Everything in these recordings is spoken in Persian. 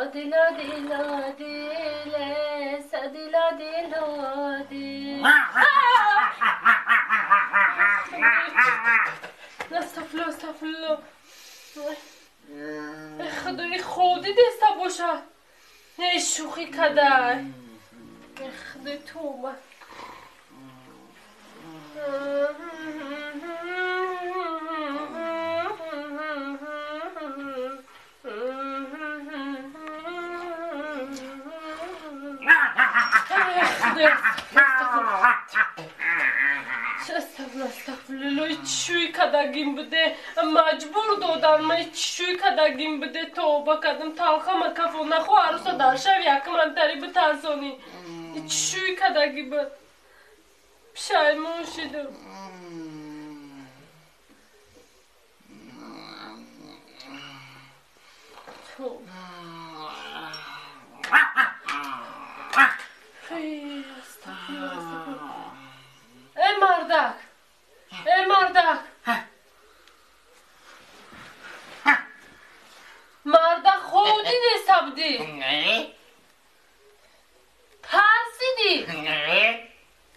دلا دلا دلا سدلا دلا دلا استغفرالله استغفرالله خدای خودی دستا باشه نه شوخی کدر خدای توبه استغفرالله چوی کدگیم بده مجبور دادم من چوی کدگیم بده توبه کردم تلخم کفو نخو عروسا در شب یک منطری بترسانی چوی کدگی بده پشایمون شدم توبه ای مردک ای مردک مردک خودی نسبدی ترسیدی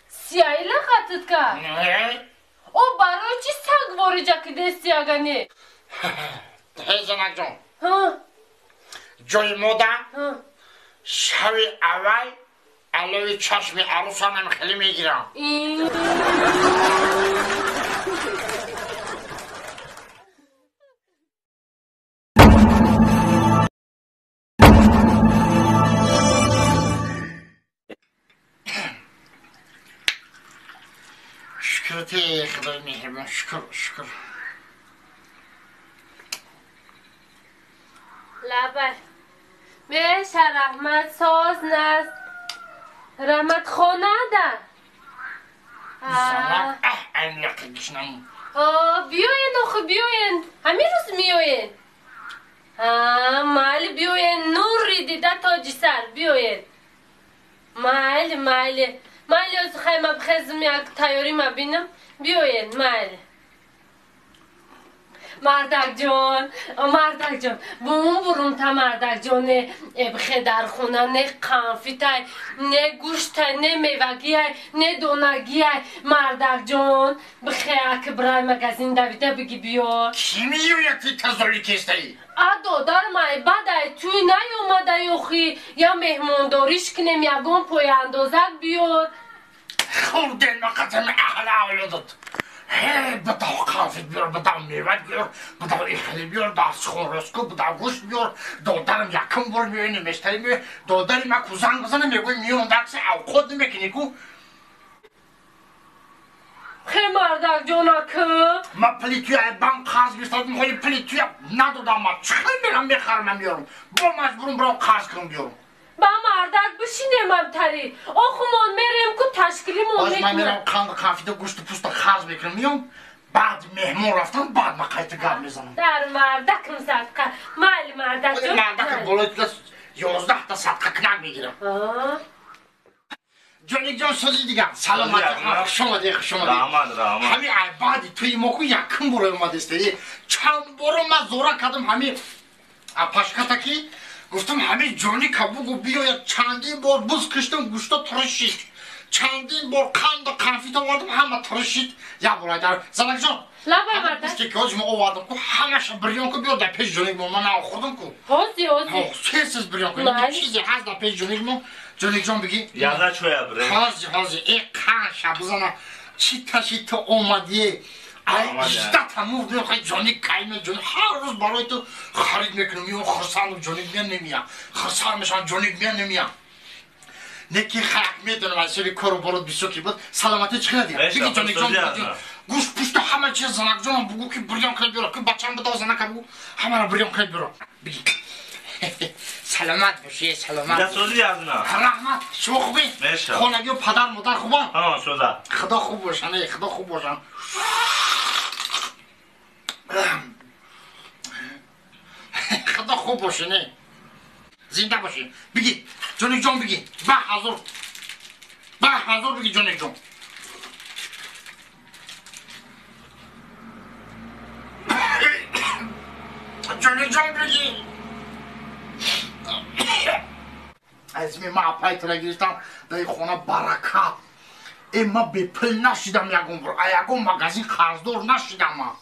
سیایی لخطت کرد او برای چی سگ واری جکی دستی اگنی هی زنک جون جوی مودا شوی اول علاوه چشم عروسانم خیلی میگیرم شکرت خدای مهربان شکر شکر لبه بیش رحمت ساز نست رحمت خونه ده زمان این لقه گشنم بیاین آخه بیاین همین روز میاین مالی بیاین نور دیده تاجی سر بیاین مالی از خیمه بخیزم یک تیاری مبینم بیاین مالی مردک جان بوم برون تا مردک جان ابخه در خونه نه قنفیتای نه گوشتای نه میوگیای نه دونگیای مردک جان بخه اک برای مگزین دویده بگی بیا کی میویتی تزولی کستایی؟ دادر مای بدای توی نیومده یوخی یا مهمانداریش کنیم یگون پای اندازک بیار خوردن مقدم اهل اولادت بداو قافت بیار بداو میوت بیار بداو ایخلی بیار دست خون رسکو بداو گوشت بیار دادرم یکم بار میوی نمشتری میوی دادری ما کوزنگ بزنه میگوی میون دکس او خود نمیکنی کو خیلی مردک جانا که ما پلیتوی بانک قرض بیستادم خواهی پلیتوی ندادم ما چخیل میرم میخرم بیارم با مجبورم برام قرض کنم بیارم با مردک بشینیم هم تری آخومان میریم که تشکیلیمون میکنم من میرم قند قنفیده گوشت پوست قرض میکنم میام بعد مهمون رفتن بعد ما قیت گرد میزنم در مردکم صدقه مال مردک جان مردک بلویت 11 تا صدقه کنم میگیرم جانیک جان سازی دیگه سلامت شما دیگه همین بعدی توی موقع یکم برای اومده استری چند بارو من زورا کردم همین پشکتکی گفتم همین جانی کبوگو بیاید چندین بار بز کشتم گوشتا ترشید چندین بار قند و قنفیت آوردم همه ترشید یا برای در زنک جان لبای مردک گوشتی که هاجم آوردم که همش بریان که بیاد در پیش جانیک من ناخوردم که هازی سیسیز بریان که نمی چیزی هست در پیش جانیک من جانیک جان بگی یازده چویا بره هازی ای قنش بزنم چی تا اومدیه ایجده تموم دیم خیلی جانیک کهیمه جانیک هر روز برای تو خرید میکنم میون خرسان و جانیک میان نمیام خرسان میشن جانیک میان نمیام نکی خیلی میدونم از سری کارو برات بیسوکی بود سلامتی چی کردی؟ بگی جانیک جان بگی گوش پوشت همه چیز زنک جانم بگو که بریان کنید بیارم که بچم بدا زنک بگو همه را بریان کنید بیارم بگی سلامت باشی سلامت دستوزی یازنا رحمت شما خوبی؟ خانگی و پدر مادر خوبان؟ شده خدا خوب باشن خدا خوب باشن خدا خوب باشه نه زنده باشی بگی جانیک جان بگی به حضور بگی جانیک جان جانیک جان بگی از ما اپایتر گرفتم در خونه برکت اما به پل نشیدم یکم مغازین قرضدار نشیدم ما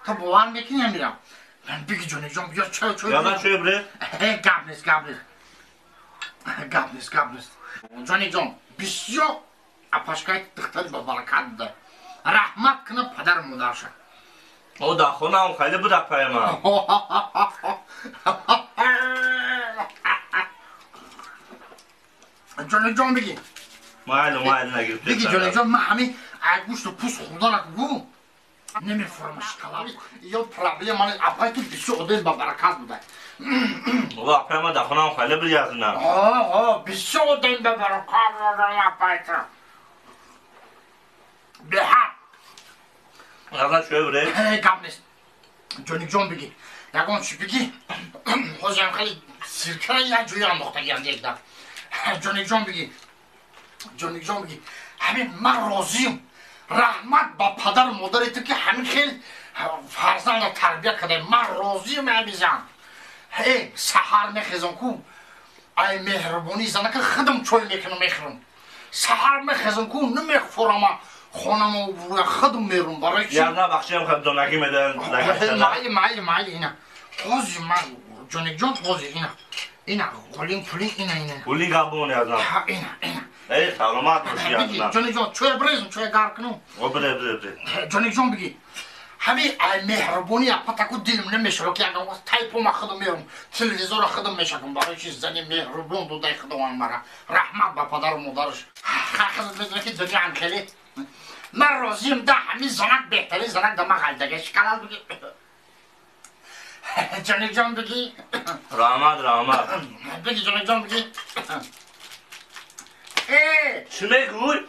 تا باور میکنی نمیرم من بگی جونی جان بیا چای یادم چه بره؟ گپ نیست جونی جان بسیار اپاشکای دختر با برکت ده رحمت کنه پدر مادرش او در خونه هم خیلی بود اپای من جونی جان بگی مایل نگرفت بگی جونی جان من همین گوشت و پوست خورده نکو نمیفورم شکلاتی یا پرابلم من اپای تو بسیار دل با برکت بوده او اپای من در خونه هم خیلی بود یزنم بسیار دل با برکت بوده اپای تو به حق یادم چه بره؟ گپ نیست جونی جان بگی یکان چی بگی خوزیم خیلی سرکه یک جوی هم مخته گرد یک دم جونی جان بگی همین من راضیم رحمت با پدر مادری تو که همین خیلی فرزند رو تربیت کرده من راضیم عزیزم سحر میخیزم کو ای مهربونی زنه که خودم چوی میکنم میخورم سحر میخیزم کو نمیخورم خونم و خودم میرم برای چی؟ یادم بخشی هم خیلی دونگی میدن مایل اینا خوزی من جونی جان خوزی اینا قولین اینا قولین قبول یادم اینا ای سلامت باشی یادم جونی جان چوی بریزم چوی گار کنم او بره جونی جان بگی همین ای مهربونی پتاکو دیلم نمیشه که اگه وقت تایپو ما خودم میرم تلویزیون خودم میشکم برای چی زنی مهربون دو دای خودم مرا رحمت با پدر و مادرش خودت بدونه که دنیا هم خیلی من راضیم ده همین زنک بهترین زنک ده من غلطگه شکلال بگی جونی جان بگی رحمت بگی جونی جان بگی چی میگوی؟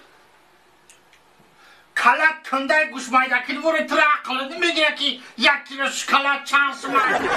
کلت کنده گوش مایده که دوره تر عقل نمیگه که یک کیلو شکلات چند سومن